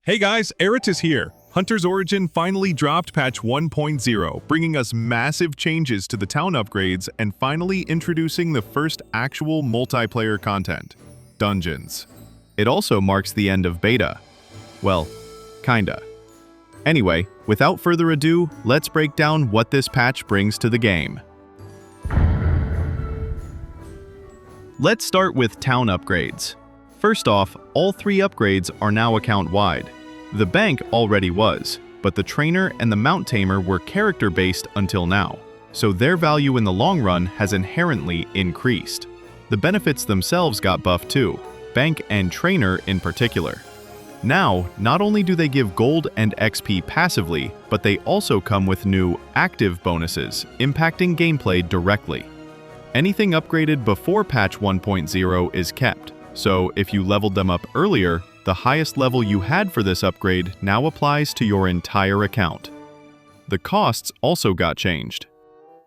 Hey guys, Erit is here. Hunter's Origin finally dropped patch 1.0, bringing us massive changes to the town upgrades and finally introducing the first actual multiplayer content, dungeons. It also marks the end of beta. Well, kinda. Anyway, without further ado, let's break down what this patch brings to the game. Let's start with town upgrades. First off, all three upgrades are now account-wide. The bank already was, but the trainer and the mount tamer were character-based until now, so their value in the long run has inherently increased. The benefits themselves got buffed too, bank and trainer in particular. Now, not only do they give gold and XP passively, but they also come with new active bonuses, impacting gameplay directly. Anything upgraded before patch 1.0 is kept. So if you leveled them up earlier, the highest level you had for this upgrade now applies to your entire account. The costs also got changed.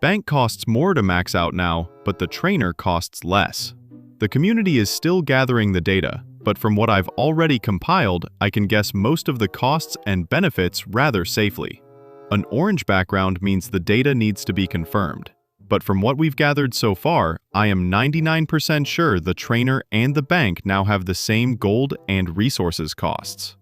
Bank costs more to max out now, but the trainer costs less. The community is still gathering the data, but from what I've already compiled, I can guess most of the costs and benefits rather safely. An orange background means the data needs to be confirmed. But from what we've gathered so far, I am 99% sure the trainer and the bank now have the same gold and resources costs.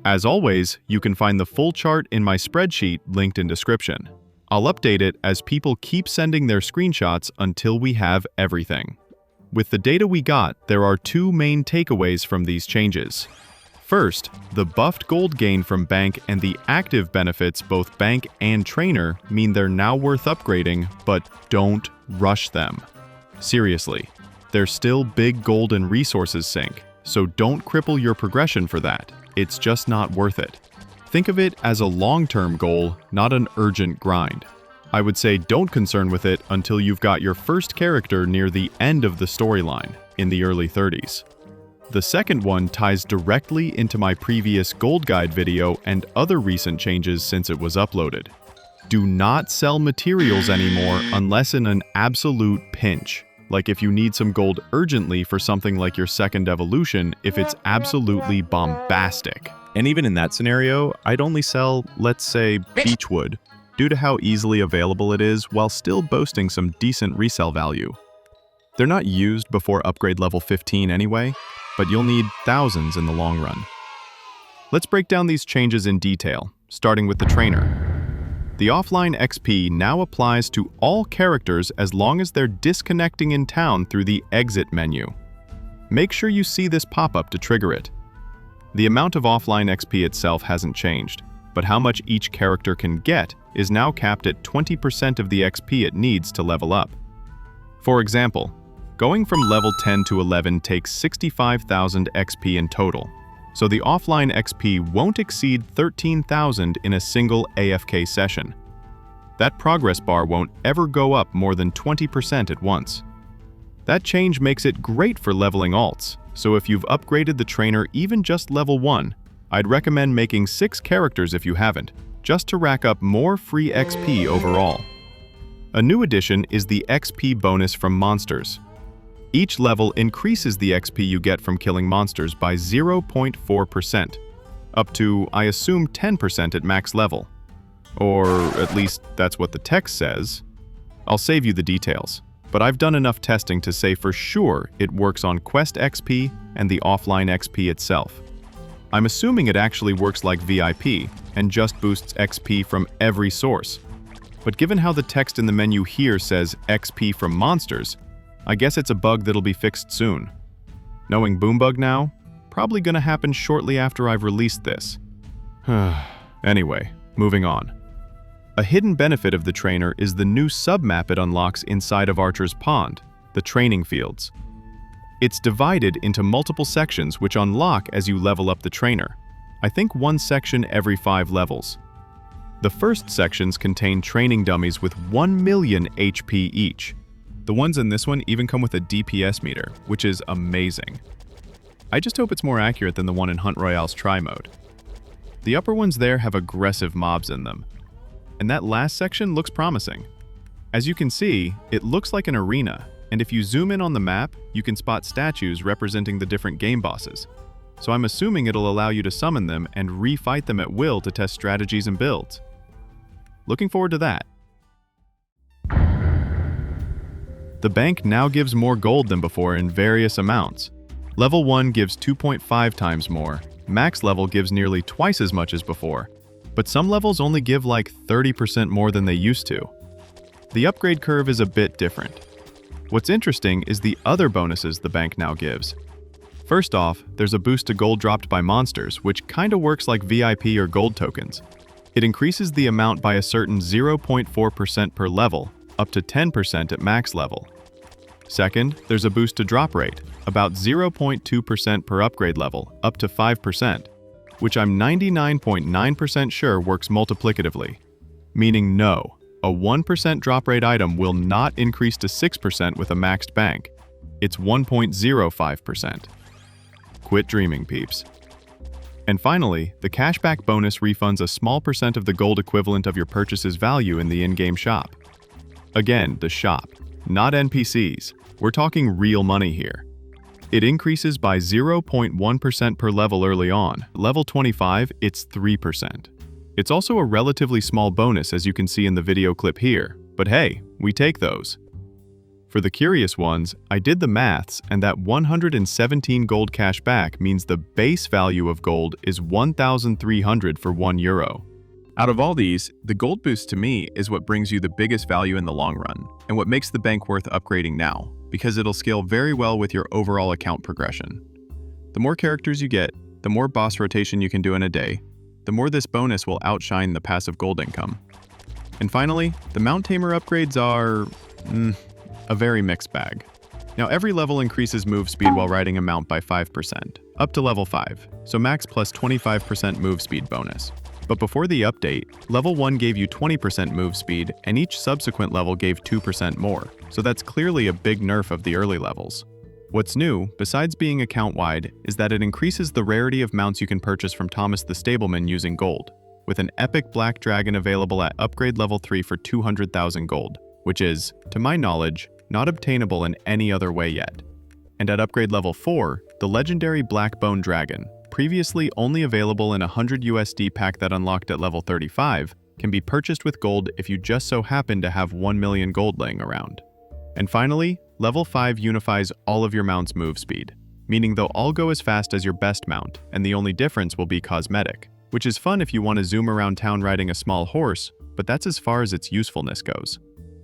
As always, you can find the full chart in my spreadsheet linked in description. I'll update it as people keep sending their screenshots until we have everything. With the data we got, there are two main takeaways from these changes. First, the buffed gold gain from bank and the active benefits both bank and trainer mean they're now worth upgrading, but don't rush them. Seriously, there's still big gold and resources sink, so don't cripple your progression for that. It's just not worth it. Think of it as a long-term goal, not an urgent grind. I would say don't concern with it until you've got your first character near the end of the storyline, in the early 30s. The second one ties directly into my previous gold guide video and other recent changes since it was uploaded. Do not sell materials anymore unless in an absolute pinch, like if you need some gold urgently for something like your second evolution if it's absolutely bombastic. And even in that scenario, I'd only sell, let's say, beechwood, due to how easily available it is while still boasting some decent resale value. They're not used before upgrade level 15 anyway, but you'll need thousands in the long run. Let's break down these changes in detail, starting with the trainer. The offline XP now applies to all characters as long as they're disconnecting in town through the exit menu. Make sure you see this pop-up to trigger it. The amount of offline XP itself hasn't changed, but how much each character can get is now capped at 20% of the XP it needs to level up. For example, going from level 10 to 11 takes 65,000 XP in total, so the offline XP won't exceed 13,000 in a single AFK session. That progress bar won't ever go up more than 20% at once. That change makes it great for leveling alts, so if you've upgraded the trainer even just level 1, I'd recommend making 6 characters if you haven't, just to rack up more free XP overall. A new addition is the XP bonus from monsters. Each level increases the XP you get from killing monsters by 0.4%, up to, I assume, 10% at max level. Or at least that's what the text says. I'll save you the details, but I've done enough testing to say for sure it works on quest XP and the offline XP itself. I'm assuming it actually works like VIP and just boosts XP from every source. But given how the text in the menu here says XP from monsters, I guess it's a bug that'll be fixed soon. Knowing Boombug now, probably gonna happen shortly after I've released this. Anyway, moving on. A hidden benefit of the trainer is the new submap it unlocks inside of Archer's Pond, the training fields. It's divided into multiple sections which unlock as you level up the trainer. I think one section every 5 levels. The first sections contain training dummies with 1 million HP each. The ones in this one even come with a DPS meter, which is amazing. I just hope it's more accurate than the one in Hunt Royale's try mode. The upper ones there have aggressive mobs in them. And that last section looks promising. As you can see, it looks like an arena, and if you zoom in on the map, you can spot statues representing the different game bosses. so I'm assuming it'll allow you to summon them and refight them at will to test strategies and builds. Looking forward to that. The bank now gives more gold than before in various amounts. Level 1 gives 2.5 times more. Max level gives nearly twice as much as before. But some levels only give like 30% more than they used to. The upgrade curve is a bit different. What's interesting is the other bonuses the bank now gives. First off, there's a boost to gold dropped by monsters, which kinda works like VIP or gold tokens. It increases the amount by a certain 0.4% per level, up to 10% at max level. Second, there's a boost to drop rate, about 0.2% per upgrade level, up to 5%, which I'm 99.9% sure works multiplicatively. Meaning no, a 1% drop rate item will not increase to 6% with a maxed bank. It's 1.05%. Quit dreaming, peeps. And finally, the cashback bonus refunds a small percent of the gold equivalent of your purchase's value in the in-game shop. Again, the shop, not NPCs. We're talking real money here. It increases by 0.1% per level early on. Level 25, it's 3%. It's also a relatively small bonus, as you can see in the video clip here, but hey, we take those. For the curious ones, I did the maths, and that 117 gold cash back means the base value of gold is 1,300 for €1. Out of all these, the gold boost to me is what brings you the biggest value in the long run, and what makes the bank worth upgrading now, because it'll scale very well with your overall account progression. The more characters you get, the more boss rotation you can do in a day, the more this bonus will outshine the passive gold income. And finally, the Mount Tamer upgrades are a very mixed bag. Now every level increases move speed while riding a mount by 5%, up to level 5, so max plus 25% move speed bonus. But before the update, level 1 gave you 20% move speed, and each subsequent level gave 2% more, so that's clearly a big nerf of the early levels. What's new, besides being account-wide, is that it increases the rarity of mounts you can purchase from Thomas the Stableman using gold, with an epic black dragon available at upgrade level 3 for 200,000 gold, which is, to my knowledge, not obtainable in any other way yet. And at upgrade level 4, the legendary black bone dragon, previously only available in a 100 USD pack that unlocked at level 35, can be purchased with gold if you just so happen to have 1 million gold laying around. And finally, level 5 unifies all of your mount's move speed, meaning they'll all go as fast as your best mount, and the only difference will be cosmetic, which is fun if you want to zoom around town riding a small horse, but that's as far as its usefulness goes.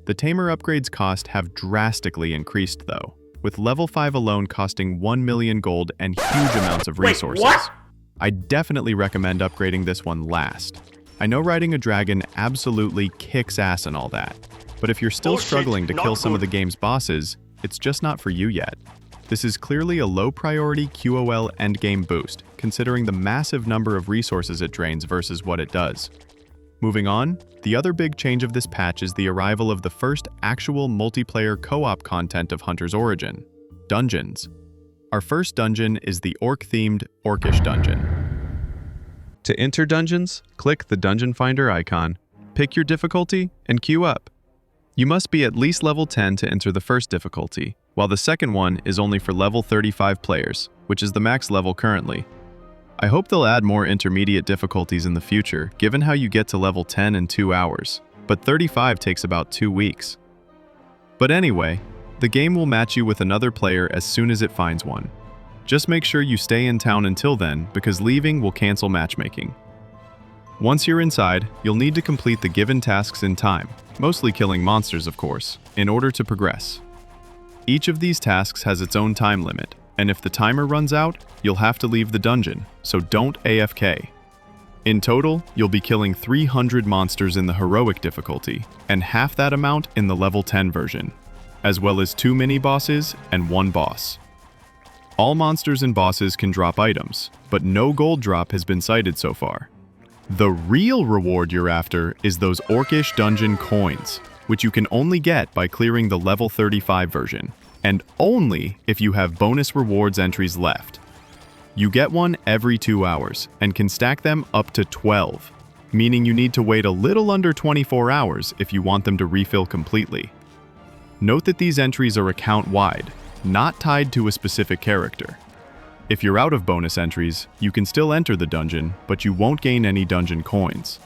The Tamer upgrades cost have drastically increased though, with level 5 alone costing 1 million gold and huge amounts of resources. Wait, what? I definitely recommend upgrading this one last. I know riding a dragon absolutely kicks ass and all that, but if you're still struggling to kill some of the game's bosses, it's just not for you yet. This is clearly a low priority QOL endgame boost, considering the massive number of resources it drains versus what it does. Moving on, the other big change of this patch is the arrival of the first actual multiplayer co-op content of Hunter's Origin, dungeons. Our first dungeon is the orc-themed Orcish dungeon. To enter dungeons, click the Dungeon Finder icon, pick your difficulty, and queue up. You must be at least level 10 to enter the first difficulty, while the second one is only for level 35 players, which is the max level currently. I hope they'll add more intermediate difficulties in the future, given how you get to level 10 in 2 hours, but 35 takes about 2 weeks. But anyway, the game will match you with another player as soon as it finds one. Just make sure you stay in town until then, because leaving will cancel matchmaking. Once you're inside, you'll need to complete the given tasks in time, mostly killing monsters of course, in order to progress. Each of these tasks has its own time limit, and if the timer runs out, you'll have to leave the dungeon, so don't AFK. In total, you'll be killing 300 monsters in the heroic difficulty, and half that amount in the level 10 version, as well as 2 mini-bosses and 1 boss. All monsters and bosses can drop items, but no gold drop has been cited so far. The real reward you're after is those Orcish dungeon coins, which you can only get by clearing the level 35 version, and only if you have bonus rewards entries left. You get one every 2 hours, and can stack them up to 12, meaning you need to wait a little under 24 hours if you want them to refill completely. Note that these entries are account-wide, not tied to a specific character. If you're out of bonus entries, you can still enter the dungeon, but you won't gain any dungeon coins.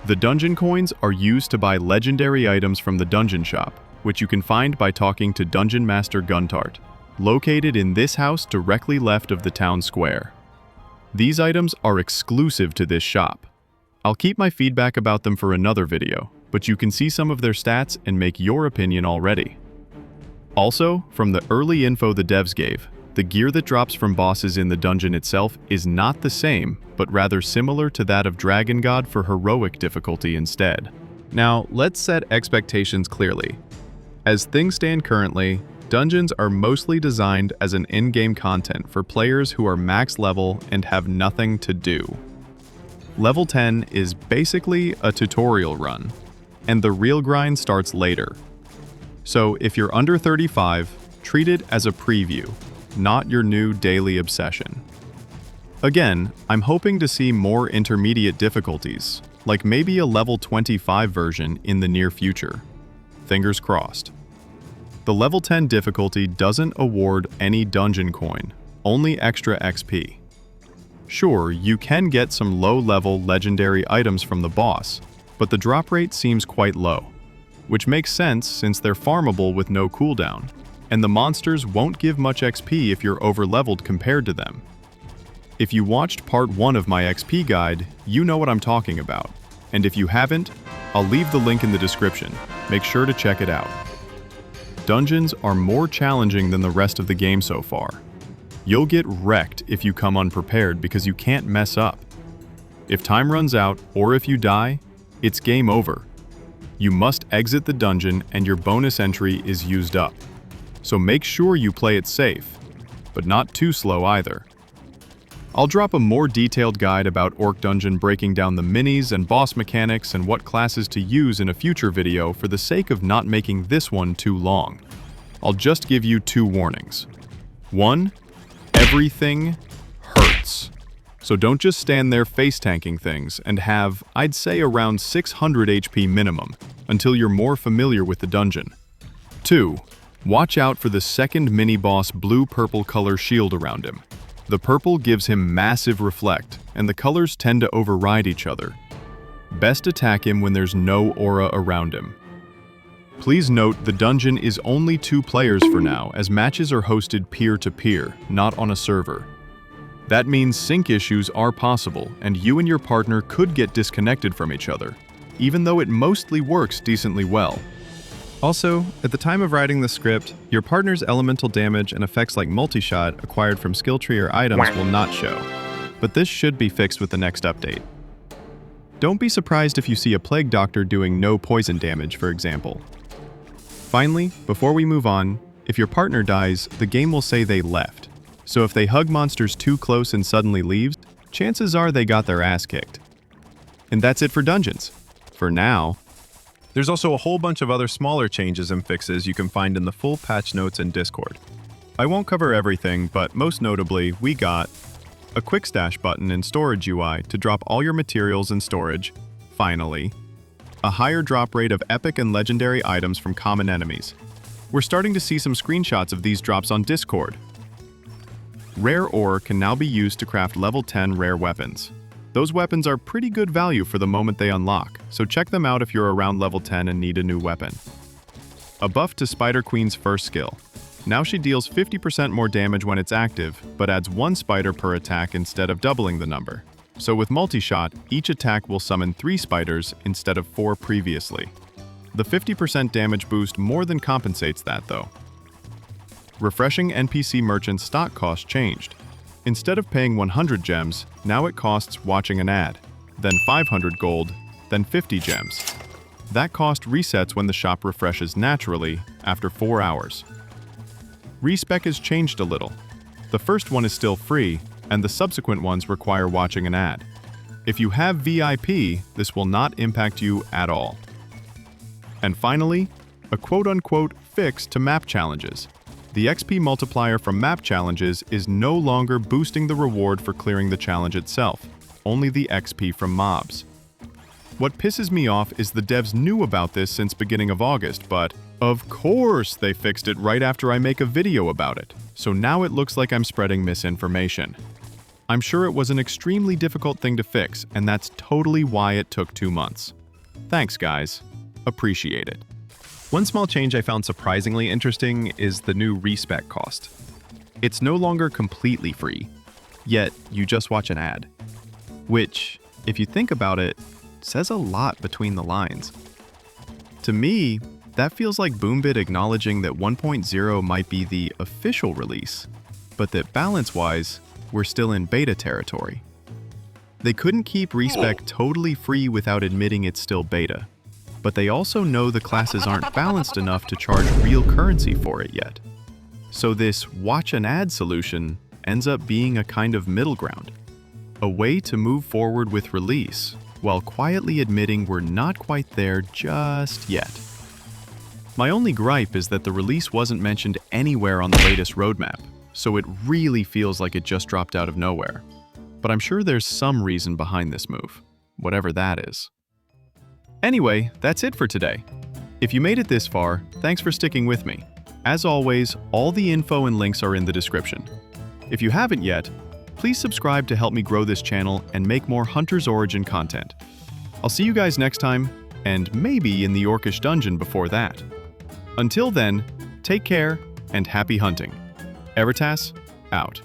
The dungeon coins are used to buy legendary items from the dungeon shop, which you can find by talking to Dungeon Master Guntart, located in this house directly left of the town square. These items are exclusive to this shop. I'll keep my feedback about them for another video, but you can see some of their stats and make your opinion already. Also, from the early info the devs gave, the gear that drops from bosses in the dungeon itself is not the same, but rather similar to that of Dragon God for heroic difficulty instead. Now, let's set expectations clearly. As things stand currently, dungeons are mostly designed as an in-game content for players who are max level and have nothing to do. Level 10 is basically a tutorial run, and the real grind starts later. So if you're under 35, treat it as a preview, not your new daily obsession. Again, I'm hoping to see more intermediate difficulties, like maybe a level 25 version in the near future. Fingers crossed. The level 10 difficulty doesn't award any dungeon coin, only extra XP. Sure, you can get some low-level legendary items from the boss, but the drop rate seems quite low, which makes sense since they're farmable with no cooldown, and the monsters won't give much XP if you're over-leveled compared to them. If you watched part 1 of my XP guide, you know what I'm talking about, and if you haven't, I'll leave the link in the description. Make sure to check it out. Dungeons are more challenging than the rest of the game so far. You'll get wrecked if you come unprepared because you can't mess up. If time runs out or if you die, it's game over. You must exit the dungeon and your bonus entry is used up. So make sure you play it safe, but not too slow either. I'll drop a more detailed guide about Orc Dungeon breaking down the minis and boss mechanics and what classes to use in a future video for the sake of not making this one too long. I'll just give you 2 warnings. 1, everything hurts. So don't just stand there face tanking things and have, I'd say, around 600 HP minimum until you're more familiar with the dungeon. 2, watch out for the second mini-boss blue-purple color shield around him. The purple gives him massive reflect, and the colors tend to override each other. Best attack him when there's no aura around him. Please note the dungeon is only 2 players for now, as matches are hosted peer-to-peer, not on a server. That means sync issues are possible, and you and your partner could get disconnected from each other, even though it mostly works decently well. Also, at the time of writing the script, your partner's elemental damage and effects like multi-shot acquired from skill tree or items will not show, but this should be fixed with the next update. Don't be surprised if you see a plague doctor doing no poison damage, for example. Finally, before we move on, if your partner dies, the game will say they left. So if they hug monsters too close and suddenly leaves, chances are they got their ass kicked. And that's it for dungeons. For now. There's also a whole bunch of other smaller changes and fixes you can find in the full patch notes in Discord. I won't cover everything, but most notably, we got a quick stash button in Storage UI to drop all your materials in storage, finally. A higher drop rate of epic and legendary items from common enemies. We're starting to see some screenshots of these drops on Discord. Rare ore can now be used to craft level 10 rare weapons. Those weapons are pretty good value for the moment they unlock, so check them out if you're around level 10 and need a new weapon. A buff to Spider Queen's first skill. Now she deals 50% more damage when it's active, but adds 1 spider per attack instead of doubling the number. So with multi-shot, each attack will summon 3 spiders instead of 4 previously. The 50% damage boost more than compensates that though. Refreshing NPC merchant stock cost changed. Instead of paying 100 gems, now it costs watching an ad, then 500 gold, then 50 gems. That cost resets when the shop refreshes naturally after 4 hours. Respec has changed a little. The first one is still free, and the subsequent ones require watching an ad. If you have VIP, this will not impact you at all. And finally, a quote-unquote fix to map challenges. The XP multiplier from map challenges is no longer boosting the reward for clearing the challenge itself, only the XP from mobs. What pisses me off is the devs knew about this since beginning of August, but Of course, they fixed it right after I make a video about it, so now it looks like I'm spreading misinformation. I'm sure it was an extremely difficult thing to fix, and that's totally why it took 2 months. Thanks, guys. Appreciate it. One small change I found surprisingly interesting is the new respec cost. It's no longer completely free, yet you just watch an ad. Which, if you think about it, says a lot between the lines. To me, that feels like Boombug acknowledging that 1.0 might be the official release, but that balance-wise, we're still in beta territory. They couldn't keep respec totally free without admitting it's still beta, but they also know the classes aren't balanced enough to charge real currency for it yet. So this watch an ad solution ends up being a kind of middle ground, a way to move forward with release while quietly admitting we're not quite there just yet. My only gripe is that the release wasn't mentioned anywhere on the latest roadmap, so it really feels like it just dropped out of nowhere. But I'm sure there's some reason behind this move, whatever that is. Anyway, that's it for today. If you made it this far, thanks for sticking with me. As always, all the info and links are in the description. If you haven't yet, please subscribe to help me grow this channel and make more Hunter's Origin content. I'll see you guys next time, and maybe in the Orcish dungeon before that. Until then, take care and happy hunting. Eritas, out.